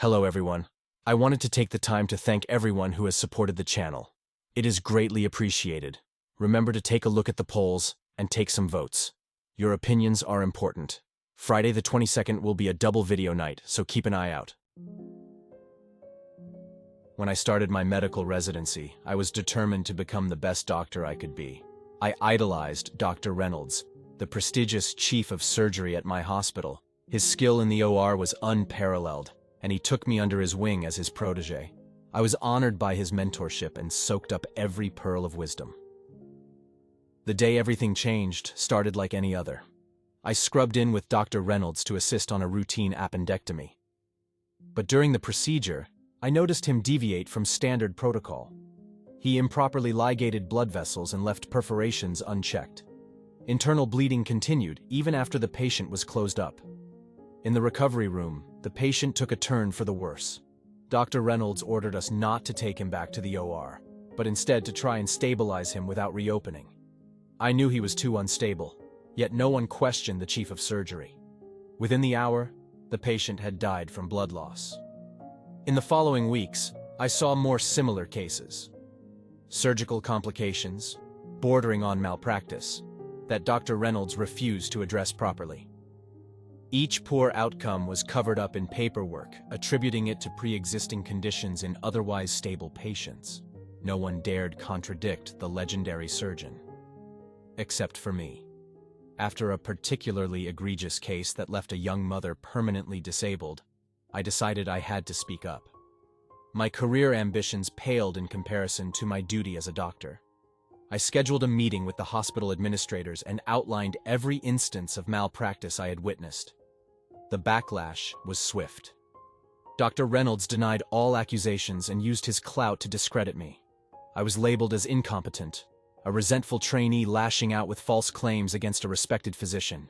Hello everyone. I wanted to take the time to thank everyone who has supported the channel. It is greatly appreciated. Remember to take a look at the polls and take some votes. Your opinions are important. Friday the 22nd will be a double video night, so keep an eye out. When I started my medical residency, I was determined to become the best doctor I could be. I idolized Dr. Reynolds, the prestigious chief of surgery at my hospital. His skill in the OR was unparalleled, and he took me under his wing as his protege. I was honored by his mentorship and soaked up every pearl of wisdom. The day everything changed started like any other. I scrubbed in with Dr. Reynolds to assist on a routine appendectomy. But during the procedure, I noticed him deviate from standard protocol. He improperly ligated blood vessels and left perforations unchecked. Internal bleeding continued even after the patient was closed up. In the recovery room, the patient took a turn for the worse. Dr. Reynolds ordered us not to take him back to the OR, but instead to try and stabilize him without reopening. I knew he was too unstable, yet no one questioned the chief of surgery. Within the hour, the patient had died from blood loss. In the following weeks, I saw more similar cases. Surgical complications, bordering on malpractice, that Dr. Reynolds refused to address properly. Each poor outcome was covered up in paperwork, attributing it to pre-existing conditions in otherwise stable patients. No one dared contradict the legendary surgeon. Except for me. After a particularly egregious case that left a young mother permanently disabled, I decided I had to speak up. My career ambitions paled in comparison to my duty as a doctor. I scheduled a meeting with the hospital administrators and outlined every instance of malpractice I had witnessed. The backlash was swift. Dr. Reynolds denied all accusations and used his clout to discredit me. I was labeled as incompetent, a resentful trainee lashing out with false claims against a respected physician.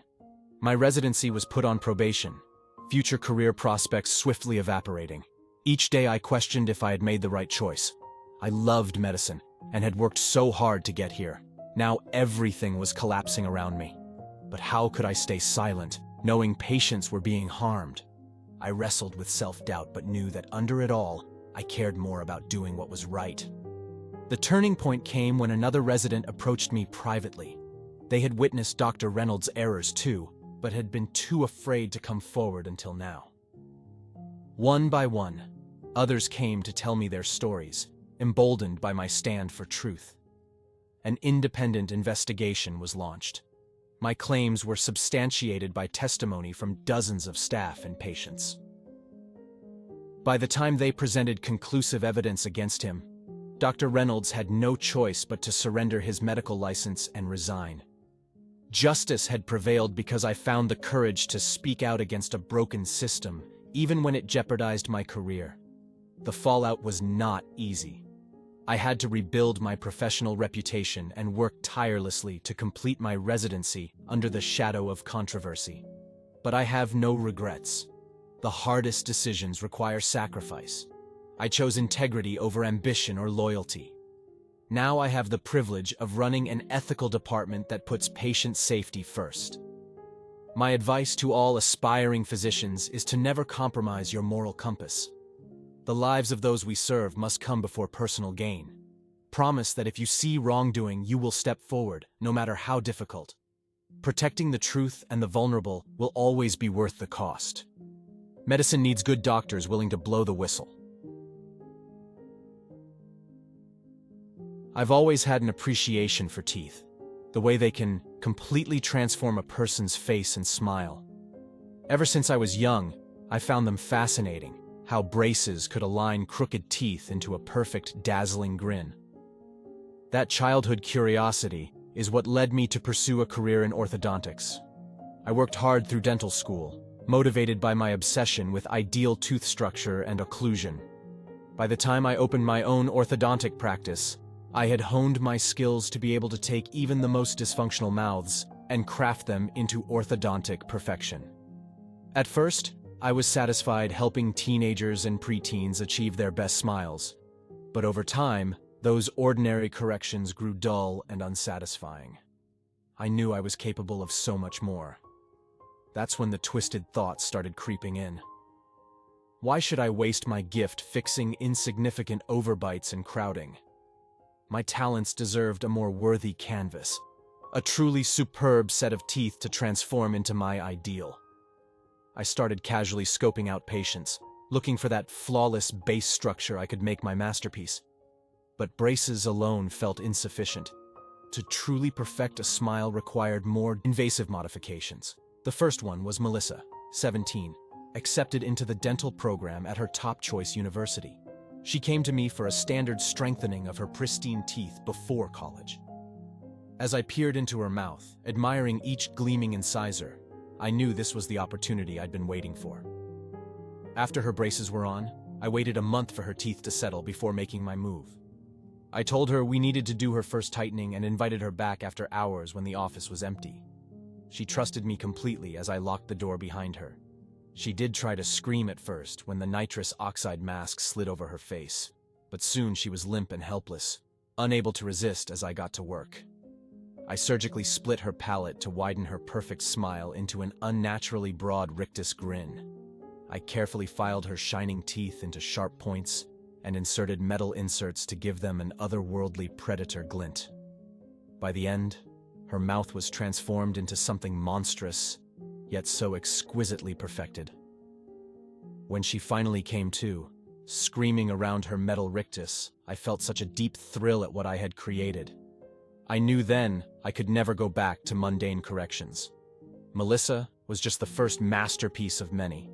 My residency was put on probation, future career prospects swiftly evaporating. Each day I questioned if I had made the right choice. I loved medicine and had worked so hard to get here. Now everything was collapsing around me. But how could I stay silent, knowing patients were being harmed? I wrestled with self-doubt but knew that under it all, I cared more about doing what was right. The turning point came when another resident approached me privately. They had witnessed Dr. Reynolds' errors too, but had been too afraid to come forward until now. One by one, others came to tell me their stories, emboldened by my stand for truth. An independent investigation was launched. My claims were substantiated by testimony from dozens of staff and patients. By the time they presented conclusive evidence against him, Dr. Reynolds had no choice but to surrender his medical license and resign. Justice had prevailed because I found the courage to speak out against a broken system, even when it jeopardized my career. The fallout was not easy. I had to rebuild my professional reputation and work tirelessly to complete my residency under the shadow of controversy. But I have no regrets. The hardest decisions require sacrifice. I chose integrity over ambition or loyalty. Now I have the privilege of running an ethical department that puts patient safety first. My advice to all aspiring physicians is to never compromise your moral compass. The lives of those we serve must come before personal gain. Promise that if you see wrongdoing, you will step forward, no matter how difficult. Protecting the truth and the vulnerable will always be worth the cost. Medicine needs good doctors willing to blow the whistle. I've always had an appreciation for teeth, the way they can completely transform a person's face and smile. Ever since I was young, I found them fascinating. How braces could align crooked teeth into a perfect, dazzling grin. That childhood curiosity is what led me to pursue a career in orthodontics. I worked hard through dental school, motivated by my obsession with ideal tooth structure and occlusion. By the time I opened my own orthodontic practice, I had honed my skills to be able to take even the most dysfunctional mouths and craft them into orthodontic perfection. At first, I was satisfied helping teenagers and preteens achieve their best smiles. But over time, those ordinary corrections grew dull and unsatisfying. I knew I was capable of so much more. That's when the twisted thoughts started creeping in. Why should I waste my gift fixing insignificant overbites and crowding? My talents deserved a more worthy canvas, a truly superb set of teeth to transform into my ideal. I started casually scoping out patients, looking for that flawless base structure I could make my masterpiece. But braces alone felt insufficient. To truly perfect a smile required more invasive modifications. The first one was Melissa, 17, accepted into the dental program at her top-choice university. She came to me for a standard strengthening of her pristine teeth before college. As I peered into her mouth, admiring each gleaming incisor, I knew this was the opportunity I'd been waiting for. After her braces were on, I waited a month for her teeth to settle before making my move. I told her we needed to do her first tightening and invited her back after hours when the office was empty. She trusted me completely as I locked the door behind her. She did try to scream at first when the nitrous oxide mask slid over her face, but soon she was limp and helpless, unable to resist as I got to work. I surgically split her palate to widen her perfect smile into an unnaturally broad rictus grin. I carefully filed her shining teeth into sharp points and inserted metal inserts to give them an otherworldly predator glint. By the end, her mouth was transformed into something monstrous, yet so exquisitely perfected. When she finally came to, screaming around her metal rictus, I felt such a deep thrill at what I had created. I knew then I could never go back to mundane corrections. Melissa was just the first masterpiece of many.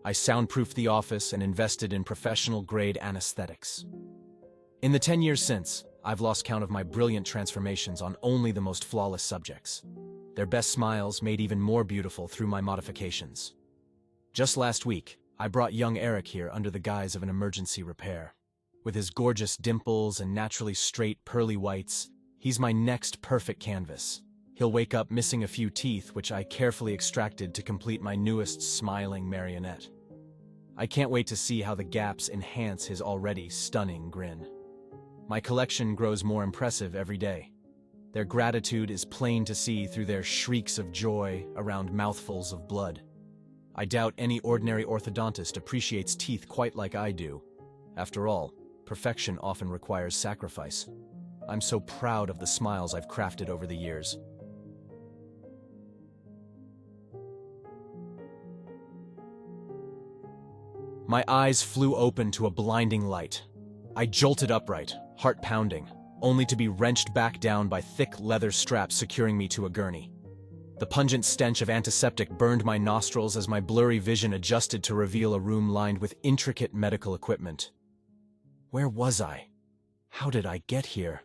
I soundproofed the office and invested in professional-grade anesthetics. In the 10 years since, I've lost count of my brilliant transformations on only the most flawless subjects. Their best smiles made even more beautiful through my modifications. Just last week, I brought young Eric here under the guise of an emergency repair. With his gorgeous dimples and naturally straight, pearly whites, he's my next perfect canvas. He'll wake up missing a few teeth, which I carefully extracted to complete my newest smiling marionette. I can't wait to see how the gaps enhance his already stunning grin. My collection grows more impressive every day. Their gratitude is plain to see through their shrieks of joy around mouthfuls of blood. I doubt any ordinary orthodontist appreciates teeth quite like I do. After all, perfection often requires sacrifice. I'm so proud of the smiles I've crafted over the years. My eyes flew open to a blinding light. I jolted upright, heart pounding, only to be wrenched back down by thick leather straps securing me to a gurney. The pungent stench of antiseptic burned my nostrils as my blurry vision adjusted to reveal a room lined with intricate medical equipment. Where was I? How did I get here?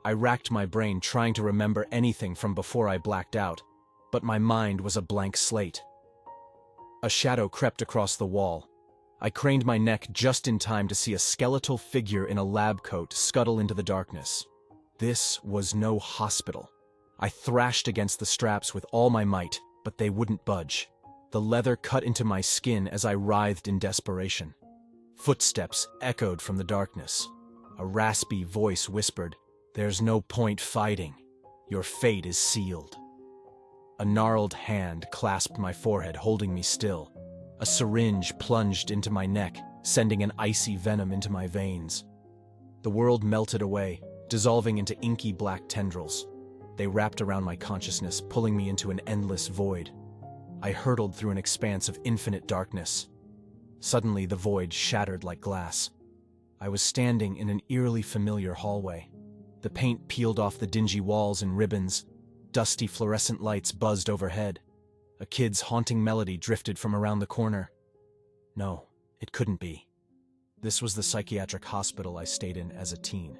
I racked my brain trying to remember anything from before I blacked out, but my mind was a blank slate. A shadow crept across the wall. I craned my neck just in time to see a skeletal figure in a lab coat scuttle into the darkness. This was no hospital. I thrashed against the straps with all my might, but they wouldn't budge. The leather cut into my skin as I writhed in desperation. Footsteps echoed from the darkness. A raspy voice whispered, "There's no point fighting. Your fate is sealed." A gnarled hand clasped my forehead, holding me still. A syringe plunged into my neck, sending an icy venom into my veins. The world melted away, dissolving into inky black tendrils. They wrapped around my consciousness, pulling me into an endless void. I hurtled through an expanse of infinite darkness. Suddenly, the void shattered like glass. I was standing in an eerily familiar hallway. The paint peeled off the dingy walls in ribbons. Dusty fluorescent lights buzzed overhead. A kid's haunting melody drifted from around the corner. No, it couldn't be. This was the psychiatric hospital I stayed in as a teen,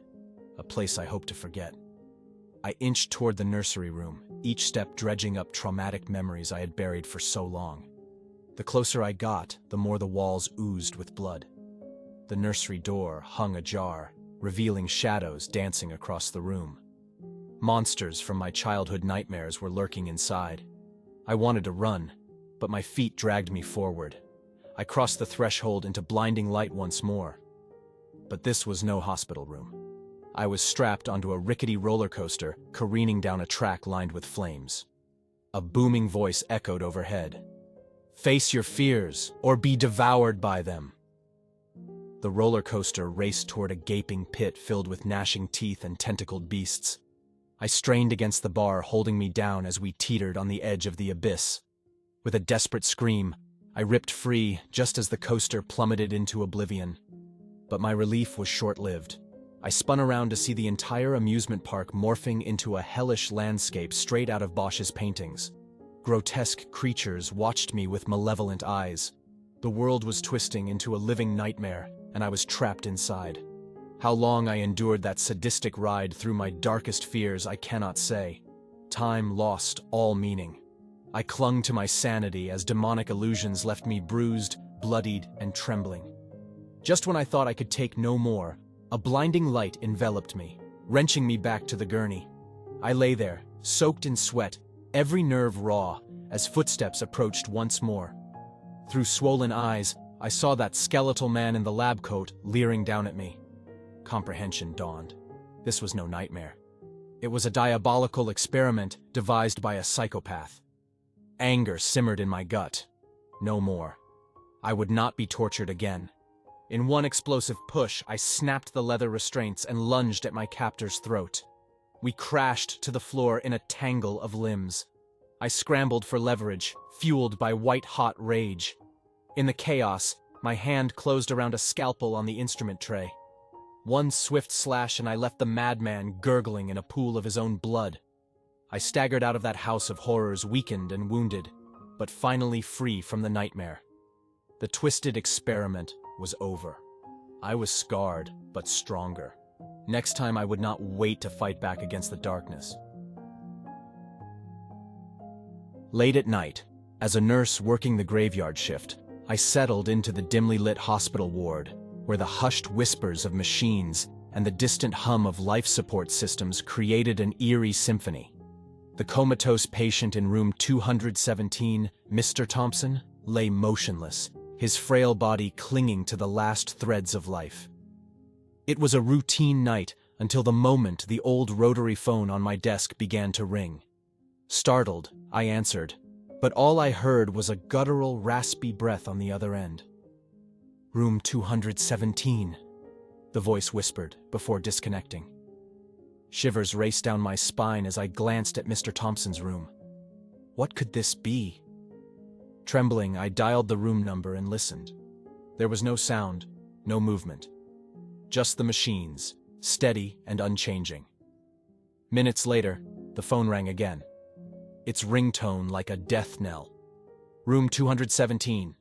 a place I hoped to forget. I inched toward the nursery room, each step dredging up traumatic memories I had buried for so long. The closer I got, the more the walls oozed with blood. The nursery door hung ajar, revealing shadows dancing across the room. Monsters from my childhood nightmares were lurking inside. I wanted to run, but my feet dragged me forward. I crossed the threshold into blinding light once more. But this was no hospital room. I was strapped onto a rickety roller coaster, careening down a track lined with flames. A booming voice echoed overhead. Face your fears, or be devoured by them. The roller coaster raced toward a gaping pit filled with gnashing teeth and tentacled beasts. I strained against the bar, holding me down as we teetered on the edge of the abyss. With a desperate scream, I ripped free just as the coaster plummeted into oblivion. But my relief was short-lived. I spun around to see the entire amusement park morphing into a hellish landscape straight out of Bosch's paintings. Grotesque creatures watched me with malevolent eyes. The world was twisting into a living nightmare, and I was trapped inside. How long I endured that sadistic ride through my darkest fears, I cannot say. Time lost all meaning. I clung to my sanity as demonic illusions left me bruised, bloodied, and trembling. Just when I thought I could take no more, a blinding light enveloped me, wrenching me back to the gurney. I lay there, soaked in sweat, every nerve raw, as footsteps approached once more. Through swollen eyes, I saw that skeletal man in the lab coat leering down at me. Comprehension dawned. This was no nightmare. It was a diabolical experiment devised by a psychopath. Anger simmered in my gut. No more. I would not be tortured again. In one explosive push, I snapped the leather restraints and lunged at my captor's throat. We crashed to the floor in a tangle of limbs. I scrambled for leverage, fueled by white-hot rage. In the chaos, my hand closed around a scalpel on the instrument tray. One swift slash and I left the madman gurgling in a pool of his own blood. I staggered out of that house of horrors, weakened and wounded, but finally free from the nightmare. The twisted experiment was over. I was scarred, but stronger. Next time I would not wait to fight back against the darkness. Late at night, as a nurse working the graveyard shift, I settled into the dimly lit hospital ward, where the hushed whispers of machines and the distant hum of life support systems created an eerie symphony. The comatose patient in room 217, Mr. Thompson, lay motionless, his frail body clinging to the last threads of life. It was a routine night until the moment the old rotary phone on my desk began to ring. Startled, I answered, but all I heard was a guttural, raspy breath on the other end. "Room 217, the voice whispered before disconnecting. Shivers raced down my spine as I glanced at Mr. Thompson's room. What could this be? Trembling, I dialed the room number and listened. There was no sound, no movement. Just the machines, steady and unchanging. Minutes later, the phone rang again. Its ringtone like a death knell. "Room 217,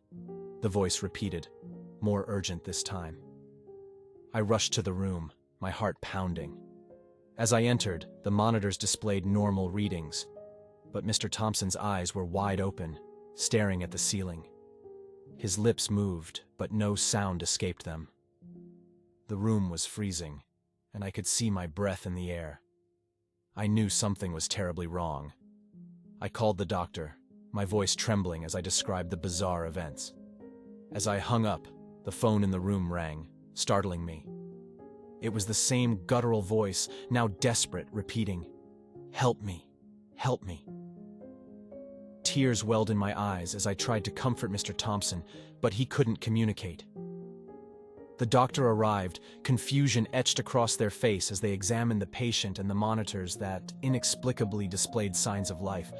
the voice repeated, more urgent this time. I rushed to the room, my heart pounding. As I entered, the monitors displayed normal readings, but Mr. Thompson's eyes were wide open, staring at the ceiling. His lips moved, but no sound escaped them. The room was freezing, and I could see my breath in the air. I knew something was terribly wrong. I called the doctor, my voice trembling as I described the bizarre events. As I hung up, the phone in the room rang, startling me. It was the same guttural voice, now desperate, repeating, "Help me, help me." Tears welled in my eyes as I tried to comfort Mr. Thompson, but he couldn't communicate. The doctor arrived, confusion etched across their face as they examined the patient and the monitors that inexplicably displayed signs of life.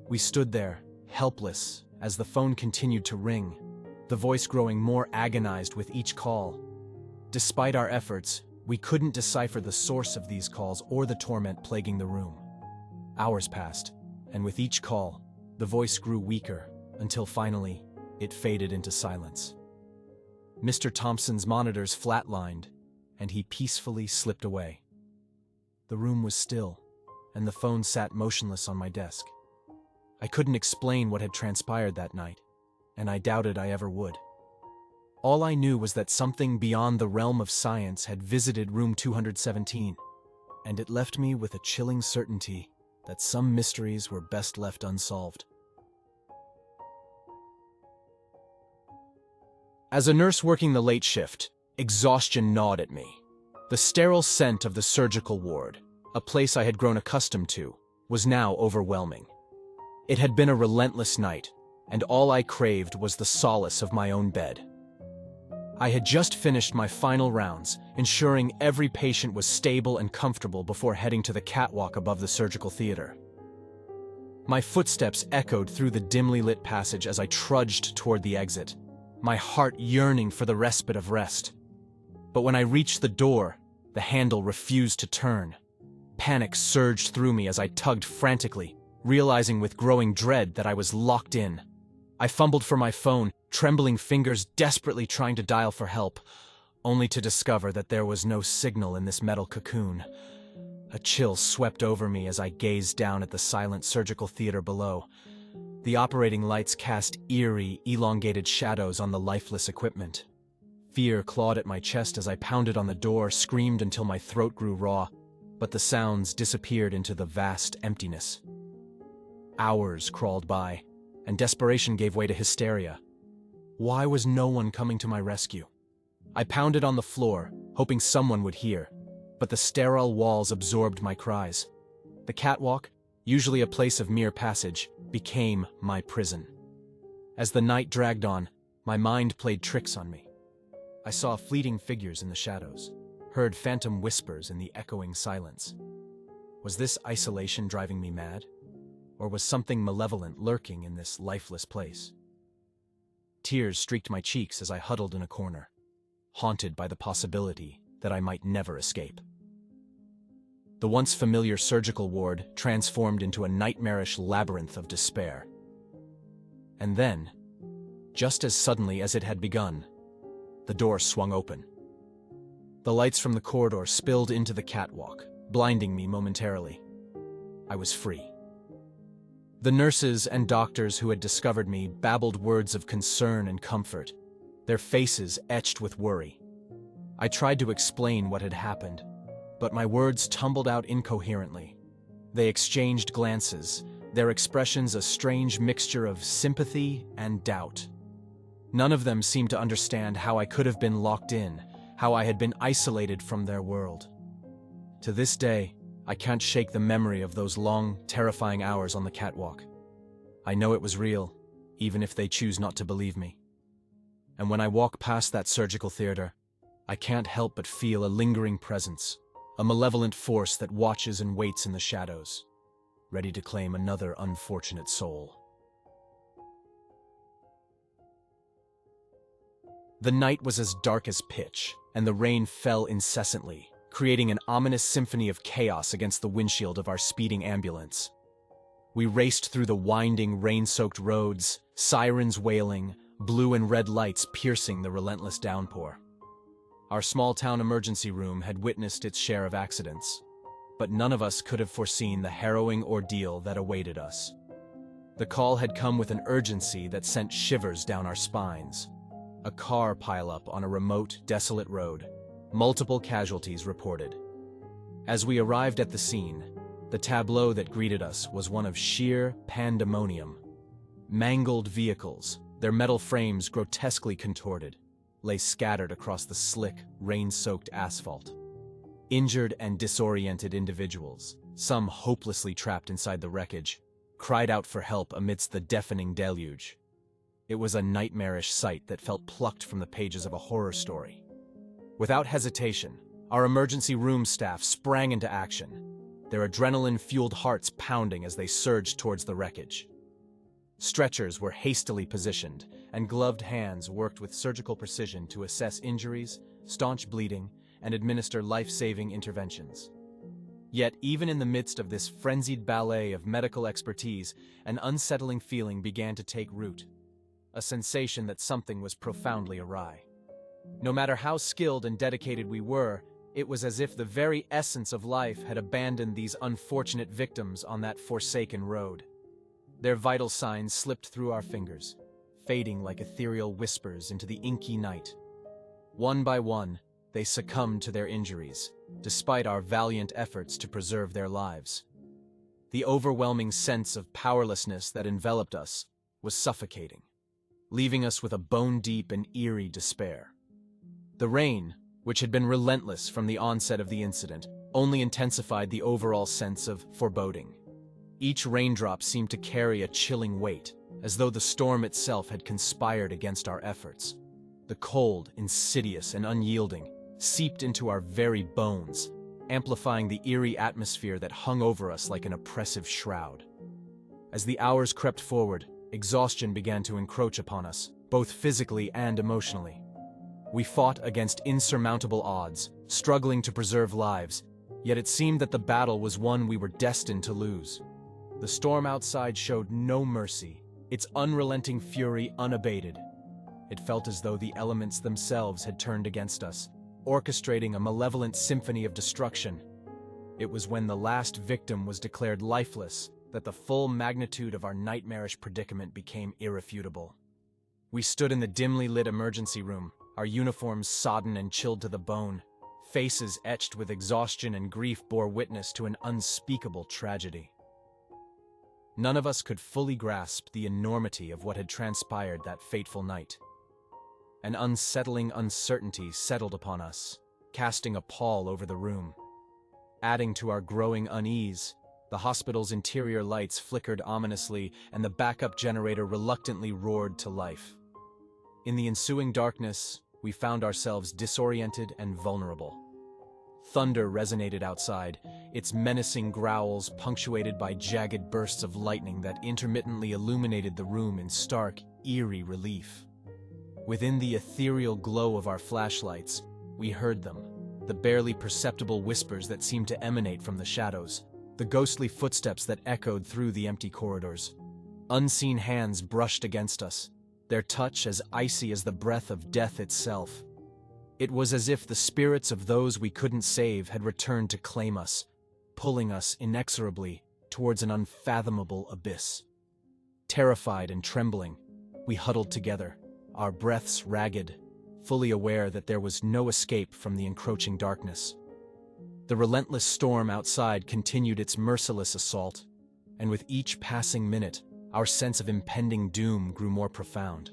We stood there, helpless, as the phone continued to ring, the voice growing more agonized with each call. Despite our efforts, we couldn't decipher the source of these calls or the torment plaguing the room. Hours passed, and with each call, the voice grew weaker, until finally, it faded into silence. Mr. Thompson's monitors flatlined, and he peacefully slipped away. The room was still, and the phone sat motionless on my desk. I couldn't explain what had transpired that night, and I doubted I ever would. All I knew was that something beyond the realm of science had visited room 217, and it left me with a chilling certainty that some mysteries were best left unsolved. As a nurse working the late shift, exhaustion gnawed at me. The sterile scent of the surgical ward, a place I had grown accustomed to, was now overwhelming. It had been a relentless night, and all I craved was the solace of my own bed. I had just finished my final rounds, ensuring every patient was stable and comfortable before heading to the catwalk above the surgical theater. My footsteps echoed through the dimly lit passage as I trudged toward the exit, my heart yearning for the respite of rest. But when I reached the door, the handle refused to turn. Panic surged through me as I tugged frantically, realizing with growing dread that I was locked in. I fumbled for my phone, trembling fingers desperately trying to dial for help, only to discover that there was no signal in this metal cocoon. A chill swept over me as I gazed down at the silent surgical theater below. The operating lights cast eerie, elongated shadows on the lifeless equipment. Fear clawed at my chest as I pounded on the door, screamed until my throat grew raw, but the sounds disappeared into the vast emptiness. Hours crawled by, and desperation gave way to hysteria. Why was no one coming to my rescue? I pounded on the floor, hoping someone would hear, but the sterile walls absorbed my cries. The catwalk, usually a place of mere passage, became my prison. As the night dragged on, my mind played tricks on me. I saw fleeting figures in the shadows, heard phantom whispers in the echoing silence. Was this isolation driving me mad? Or was something malevolent lurking in this lifeless place? Tears streaked my cheeks as I huddled in a corner, haunted by the possibility that I might never escape. The once familiar surgical ward transformed into a nightmarish labyrinth of despair. And then, just as suddenly as it had begun, the door swung open. The lights from the corridor spilled into the catwalk, blinding me momentarily. I was free. The nurses and doctors who had discovered me babbled words of concern and comfort, their faces etched with worry. I tried to explain what had happened, but my words tumbled out incoherently. They exchanged glances, their expressions a strange mixture of sympathy and doubt. None of them seemed to understand how I could have been locked in, how I had been isolated from their world. To this day, I can't shake the memory of those long, terrifying hours on the catwalk. I know it was real, even if they choose not to believe me. And when I walk past that surgical theater, I can't help but feel a lingering presence, a malevolent force that watches and waits in the shadows, ready to claim another unfortunate soul. The night was as dark as pitch, and the rain fell incessantly, creating an ominous symphony of chaos against the windshield of our speeding ambulance. We raced through the winding, rain-soaked roads, sirens wailing, blue and red lights piercing the relentless downpour. Our small-town emergency room had witnessed its share of accidents, but none of us could have foreseen the harrowing ordeal that awaited us. The call had come with an urgency that sent shivers down our spines. A car pileup on a remote, desolate road. Multiple casualties reported. As we arrived at the scene, the tableau that greeted us was one of sheer pandemonium. Mangled vehicles, their metal frames grotesquely contorted, lay scattered across the slick, rain-soaked asphalt. Injured and disoriented individuals, some hopelessly trapped inside the wreckage, cried out for help amidst the deafening deluge. It was a nightmarish sight that felt plucked from the pages of a horror story. Without hesitation, our emergency room staff sprang into action, their adrenaline-fueled hearts pounding as they surged towards the wreckage. Stretchers were hastily positioned, and gloved hands worked with surgical precision to assess injuries, staunch bleeding, and administer life-saving interventions. Yet, even in the midst of this frenzied ballet of medical expertise, an unsettling feeling began to take root. A sensation that something was profoundly awry. No matter how skilled and dedicated we were, it was as if the very essence of life had abandoned these unfortunate victims on that forsaken road. Their vital signs slipped through our fingers, fading like ethereal whispers into the inky night. One by one, they succumbed to their injuries, despite our valiant efforts to preserve their lives. The overwhelming sense of powerlessness that enveloped us was suffocating, leaving us with a bone-deep and eerie despair. The rain, which had been relentless from the onset of the incident, only intensified the overall sense of foreboding. Each raindrop seemed to carry a chilling weight, as though the storm itself had conspired against our efforts. The cold, insidious, and unyielding, seeped into our very bones, amplifying the eerie atmosphere that hung over us like an oppressive shroud. As the hours crept forward, exhaustion began to encroach upon us, both physically and emotionally. We fought against insurmountable odds, struggling to preserve lives, yet it seemed that the battle was one we were destined to lose. The storm outside showed no mercy, its unrelenting fury unabated. It felt as though the elements themselves had turned against us, orchestrating a malevolent symphony of destruction. It was when the last victim was declared lifeless that the full magnitude of our nightmarish predicament became irrefutable. We stood in the dimly lit emergency room, our uniforms sodden and chilled to the bone. Faces etched with exhaustion and grief bore witness to an unspeakable tragedy. None of us could fully grasp the enormity of what had transpired that fateful night. An unsettling uncertainty settled upon us, casting a pall over the room. Adding to our growing unease, the hospital's interior lights flickered ominously and the backup generator reluctantly roared to life. In the ensuing darkness, we found ourselves disoriented and vulnerable. Thunder resonated outside, its menacing growls punctuated by jagged bursts of lightning that intermittently illuminated the room in stark, eerie relief. Within the ethereal glow of our flashlights, we heard them, the barely perceptible whispers that seemed to emanate from the shadows, the ghostly footsteps that echoed through the empty corridors. Unseen hands brushed against us, their touch as icy as the breath of death itself. It was as if the spirits of those we couldn't save had returned to claim us, pulling us inexorably towards an unfathomable abyss. Terrified and trembling, we huddled together, our breaths ragged, fully aware that there was no escape from the encroaching darkness. The relentless storm outside continued its merciless assault, and with each passing minute, our sense of impending doom grew more profound.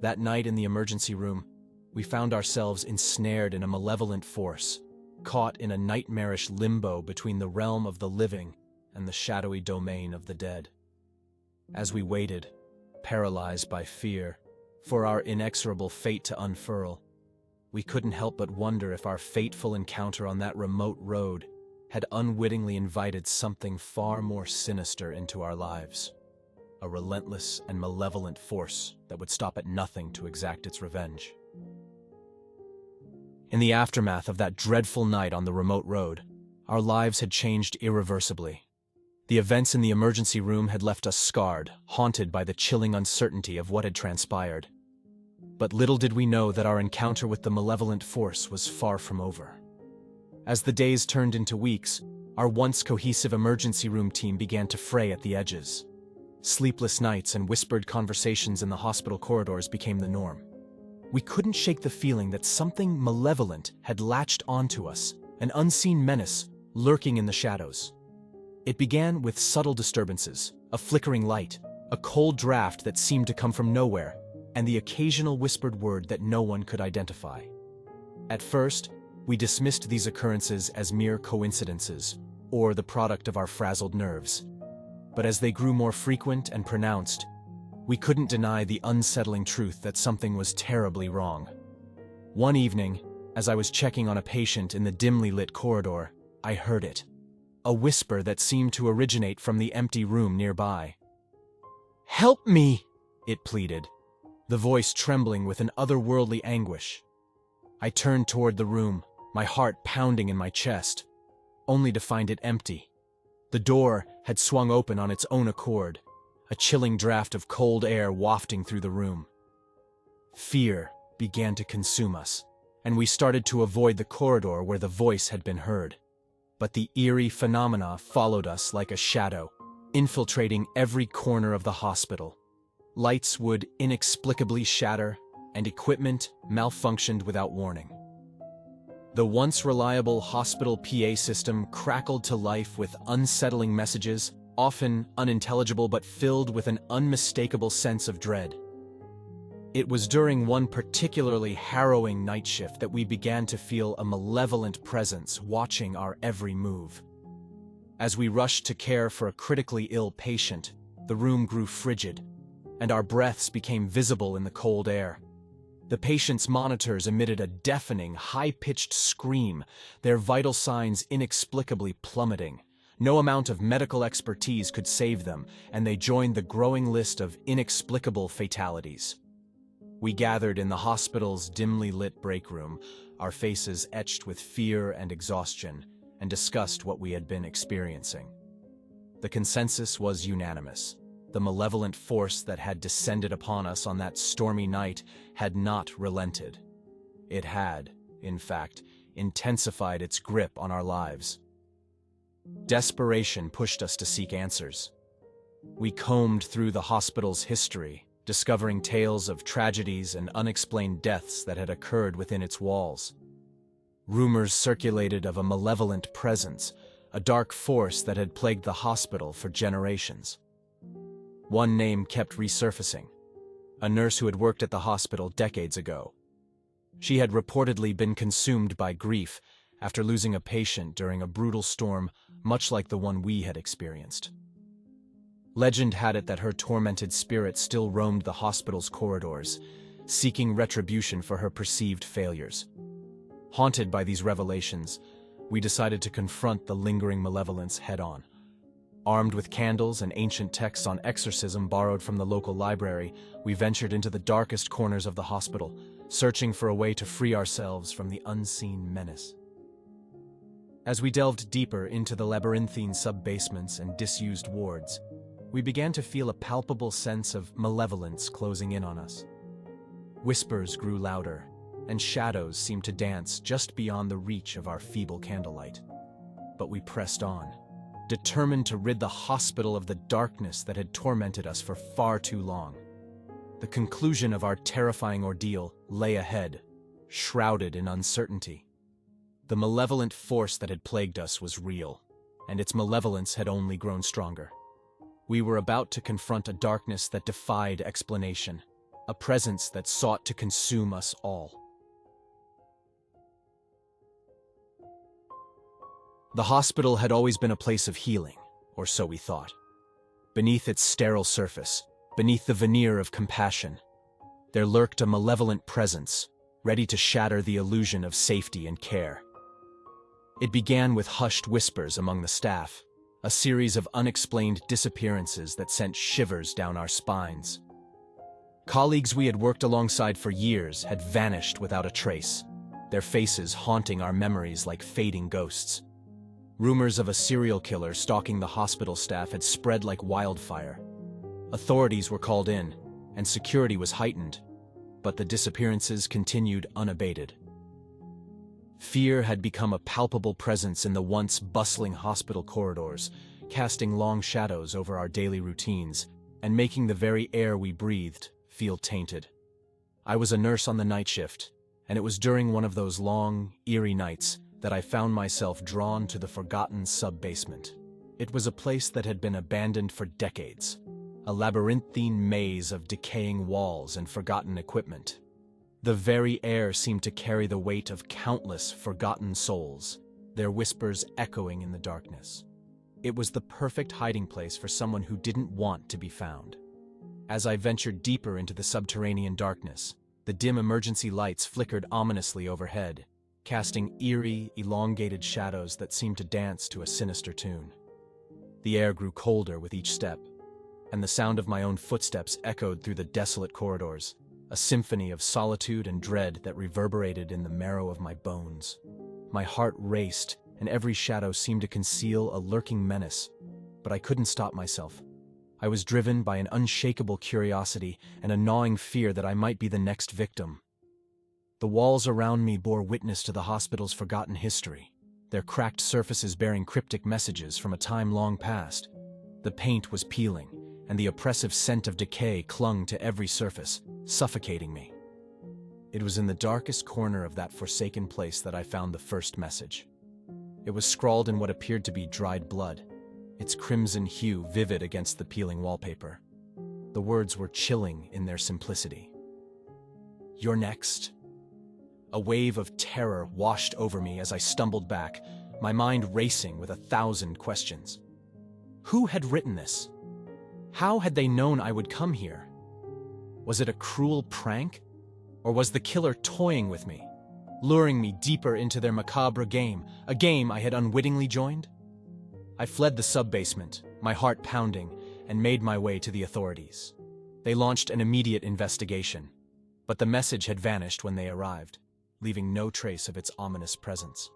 That night in the emergency room, we found ourselves ensnared in a malevolent force, caught in a nightmarish limbo between the realm of the living and the shadowy domain of the dead. As we waited, paralyzed by fear, for our inexorable fate to unfurl, we couldn't help but wonder if our fateful encounter on that remote road had unwittingly invited something far more sinister into our lives. A relentless and malevolent force that would stop at nothing to exact its revenge. In the aftermath of that dreadful night on the remote road, our lives had changed irreversibly. The events in the emergency room had left us scarred, haunted by the chilling uncertainty of what had transpired. But little did we know that our encounter with the malevolent force was far from over. As the days turned into weeks, our once cohesive emergency room team began to fray at the edges. Sleepless nights and whispered conversations in the hospital corridors became the norm. We couldn't shake the feeling that something malevolent had latched onto us, an unseen menace lurking in the shadows. It began with subtle disturbances, a flickering light, a cold draft that seemed to come from nowhere, and the occasional whispered word that no one could identify. At first, we dismissed these occurrences as mere coincidences, or the product of our frazzled nerves. But as they grew more frequent and pronounced, we couldn't deny the unsettling truth that something was terribly wrong. One evening, as I was checking on a patient in the dimly lit corridor, I heard it. A whisper that seemed to originate from the empty room nearby. "Help me!" it pleaded, the voice trembling with an otherworldly anguish. I turned toward the room, my heart pounding in my chest, only to find it empty. The door had swung open on its own accord, a chilling draft of cold air wafting through the room. Fear began to consume us, and we started to avoid the corridor where the voice had been heard. But the eerie phenomena followed us like a shadow, infiltrating every corner of the hospital. Lights would inexplicably shatter, and equipment malfunctioned without warning. The once reliable hospital PA system crackled to life with unsettling messages, often unintelligible but filled with an unmistakable sense of dread. It was during one particularly harrowing night shift that we began to feel a malevolent presence watching our every move. As we rushed to care for a critically ill patient, the room grew frigid, and our breaths became visible in the cold air. The patient's monitors emitted a deafening, high-pitched scream, their vital signs inexplicably plummeting. No amount of medical expertise could save them, and they joined the growing list of inexplicable fatalities. We gathered in the hospital's dimly lit break room, our faces etched with fear and exhaustion, and discussed what we had been experiencing. The consensus was unanimous. The malevolent force that had descended upon us on that stormy night had not relented. It had, in fact, intensified its grip on our lives. Desperation pushed us to seek answers. We combed through the hospital's history, discovering tales of tragedies and unexplained deaths that had occurred within its walls. Rumors circulated of a malevolent presence, a dark force that had plagued the hospital for generations. One name kept resurfacing, a nurse who had worked at the hospital decades ago. She had reportedly been consumed by grief after losing a patient during a brutal storm much like the one we had experienced. Legend had it that her tormented spirit still roamed the hospital's corridors, seeking retribution for her perceived failures. Haunted by these revelations, we decided to confront the lingering malevolence head-on. Armed with candles and ancient texts on exorcism borrowed from the local library, we ventured into the darkest corners of the hospital, searching for a way to free ourselves from the unseen menace. As we delved deeper into the labyrinthine sub-basements and disused wards, we began to feel a palpable sense of malevolence closing in on us. Whispers grew louder, and shadows seemed to dance just beyond the reach of our feeble candlelight. But we pressed on, determined to rid the hospital of the darkness that had tormented us for far too long. The conclusion of our terrifying ordeal lay ahead, shrouded in uncertainty. The malevolent force that had plagued us was real, and its malevolence had only grown stronger. We were about to confront a darkness that defied explanation, a presence that sought to consume us all. The hospital had always been a place of healing, or so we thought. Beneath its sterile surface, beneath the veneer of compassion, there lurked a malevolent presence, ready to shatter the illusion of safety and care. It began with hushed whispers among the staff, a series of unexplained disappearances that sent shivers down our spines. Colleagues we had worked alongside for years had vanished without a trace, their faces haunting our memories like fading ghosts. Rumors of a serial killer stalking the hospital staff had spread like wildfire. Authorities were called in, and security was heightened, but the disappearances continued unabated. Fear had become a palpable presence in the once bustling hospital corridors, casting long shadows over our daily routines and making the very air we breathed feel tainted. I was a nurse on the night shift, and it was during one of those long, eerie nights that I found myself drawn to the forgotten sub-basement. It was a place that had been abandoned for decades, a labyrinthine maze of decaying walls and forgotten equipment. The very air seemed to carry the weight of countless forgotten souls, their whispers echoing in the darkness. It was the perfect hiding place for someone who didn't want to be found. As I ventured deeper into the subterranean darkness, the dim emergency lights flickered ominously overhead, casting eerie, elongated shadows that seemed to dance to a sinister tune. The air grew colder with each step, and the sound of my own footsteps echoed through the desolate corridors, a symphony of solitude and dread that reverberated in the marrow of my bones. My heart raced, and every shadow seemed to conceal a lurking menace, but I couldn't stop myself. I was driven by an unshakable curiosity and a gnawing fear that I might be the next victim. The walls around me bore witness to the hospital's forgotten history, their cracked surfaces bearing cryptic messages from a time long past. The paint was peeling, and the oppressive scent of decay clung to every surface, suffocating me. It was in the darkest corner of that forsaken place that I found the first message. It was scrawled in what appeared to be dried blood, its crimson hue vivid against the peeling wallpaper. The words were chilling in their simplicity. "You're next." A wave of terror washed over me as I stumbled back, my mind racing with 1,000 questions. Who had written this? How had they known I would come here? Was it a cruel prank? Or was the killer toying with me, luring me deeper into their macabre game, a game I had unwittingly joined? I fled the sub-basement, my heart pounding, and made my way to the authorities. They launched an immediate investigation, but the message had vanished when they arrived, leaving no trace of its ominous presence.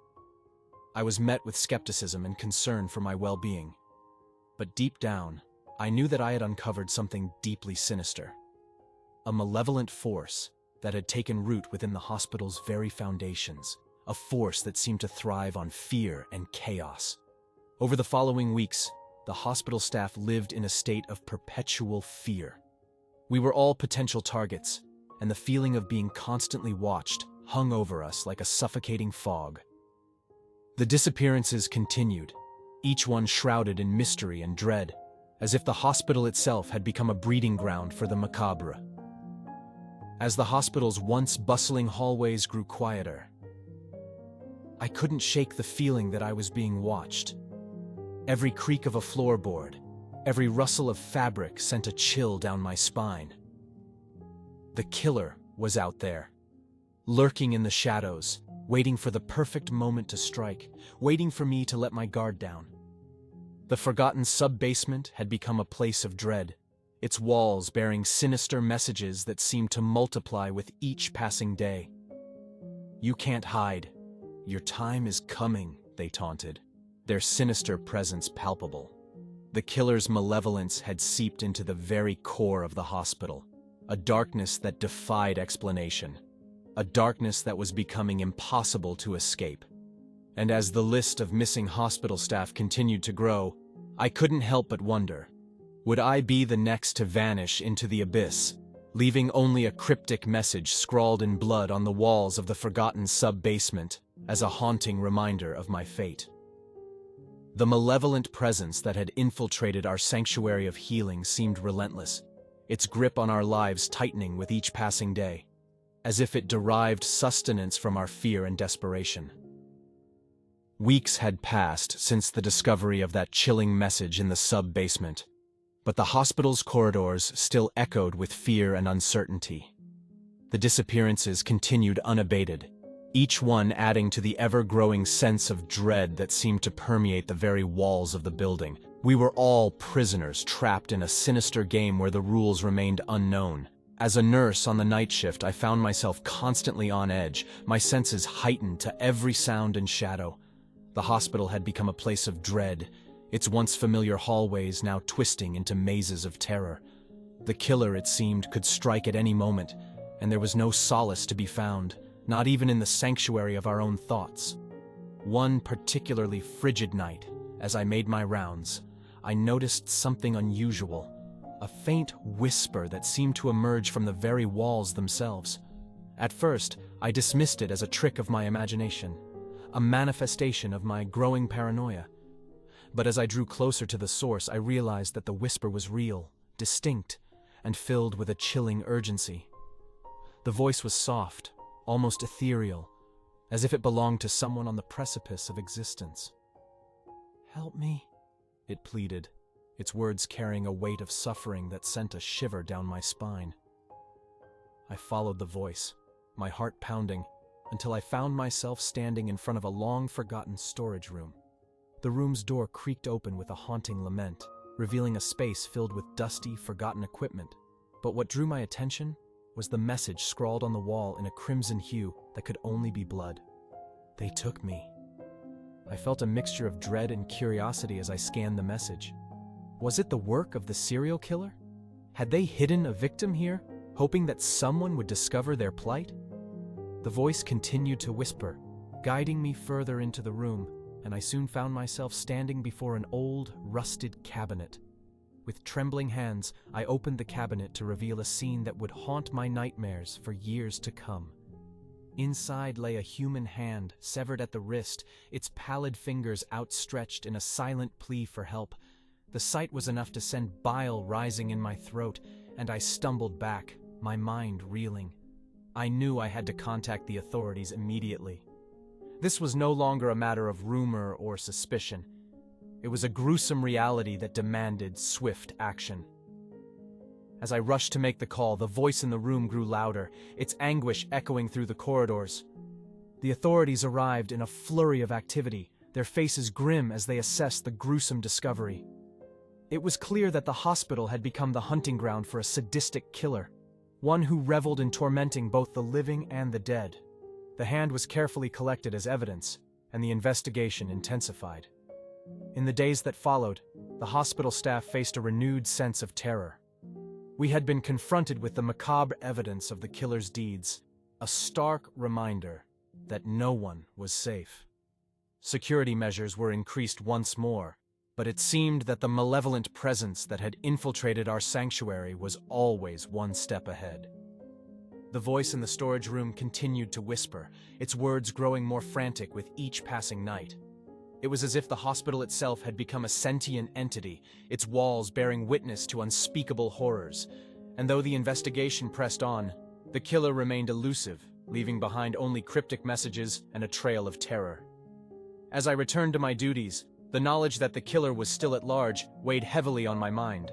I was met with skepticism and concern for my well-being, but deep down, I knew that I had uncovered something deeply sinister. A malevolent force that had taken root within the hospital's very foundations, a force that seemed to thrive on fear and chaos. Over the following weeks, the hospital staff lived in a state of perpetual fear. We were all potential targets, and the feeling of being constantly watched hung over us like a suffocating fog. The disappearances continued, each one shrouded in mystery and dread, as if the hospital itself had become a breeding ground for the macabre. As the hospital's once bustling hallways grew quieter, I couldn't shake the feeling that I was being watched. Every creak of a floorboard, every rustle of fabric sent a chill down my spine. The killer was out there, lurking in the shadows, waiting for the perfect moment to strike, waiting for me to let my guard down. The forgotten sub-basement had become a place of dread, its walls bearing sinister messages that seemed to multiply with each passing day. "You can't hide. Your time is coming," they taunted, their sinister presence palpable. The killer's malevolence had seeped into the very core of the hospital, a darkness that defied explanation, a darkness that was becoming impossible to escape. And as the list of missing hospital staff continued to grow, I couldn't help but wonder, would I be the next to vanish into the abyss, leaving only a cryptic message scrawled in blood on the walls of the forgotten sub-basement as a haunting reminder of my fate? The malevolent presence that had infiltrated our sanctuary of healing seemed relentless, its grip on our lives tightening with each passing day, as if it derived sustenance from our fear and desperation. Weeks had passed since the discovery of that chilling message in the sub-basement, but the hospital's corridors still echoed with fear and uncertainty. The disappearances continued unabated, each one adding to the ever-growing sense of dread that seemed to permeate the very walls of the building. We were all prisoners trapped in a sinister game where the rules remained unknown. As a nurse on the night shift, I found myself constantly on edge, my senses heightened to every sound and shadow. The hospital had become a place of dread, its once familiar hallways now twisting into mazes of terror. The killer, it seemed, could strike at any moment, and there was no solace to be found, not even in the sanctuary of our own thoughts. One particularly frigid night, as I made my rounds, I noticed something unusual, a faint whisper that seemed to emerge from the very walls themselves. At first, I dismissed it as a trick of my imagination, a manifestation of my growing paranoia. But as I drew closer to the source, I realized that the whisper was real, distinct, and filled with a chilling urgency. The voice was soft, almost ethereal, as if it belonged to someone on the precipice of existence. "Help me," it pleaded, its words carrying a weight of suffering that sent a shiver down my spine. I followed the voice, my heart pounding, until I found myself standing in front of a long-forgotten storage room. The room's door creaked open with a haunting lament, revealing a space filled with dusty, forgotten equipment. But what drew my attention was the message scrawled on the wall in a crimson hue that could only be blood. "They took me." I felt a mixture of dread and curiosity as I scanned the message. Was it the work of the serial killer? Had they hidden a victim here, hoping that someone would discover their plight? The voice continued to whisper, guiding me further into the room, and I soon found myself standing before an old, rusted cabinet. With trembling hands, I opened the cabinet to reveal a scene that would haunt my nightmares for years to come. Inside lay a human hand, severed at the wrist, its pallid fingers outstretched in a silent plea for help. The sight was enough to send bile rising in my throat, and I stumbled back, my mind reeling. I knew I had to contact the authorities immediately. This was no longer a matter of rumor or suspicion. It was a gruesome reality that demanded swift action. As I rushed to make the call, the voice in the room grew louder, its anguish echoing through the corridors. The authorities arrived in a flurry of activity, their faces grim as they assessed the gruesome discovery. It was clear that the hospital had become the hunting ground for a sadistic killer, one who reveled in tormenting both the living and the dead. The hand was carefully collected as evidence, and the investigation intensified. In the days that followed, the hospital staff faced a renewed sense of terror. We had been confronted with the macabre evidence of the killer's deeds, a stark reminder that no one was safe. Security measures were increased once more, but it seemed that the malevolent presence that had infiltrated our sanctuary was always one step ahead. The voice in the storage room continued to whisper, its words growing more frantic with each passing night. It was as if the hospital itself had become a sentient entity, its walls bearing witness to unspeakable horrors. And though the investigation pressed on, the killer remained elusive, leaving behind only cryptic messages and a trail of terror. As I returned to my duties, the knowledge that the killer was still at large weighed heavily on my mind.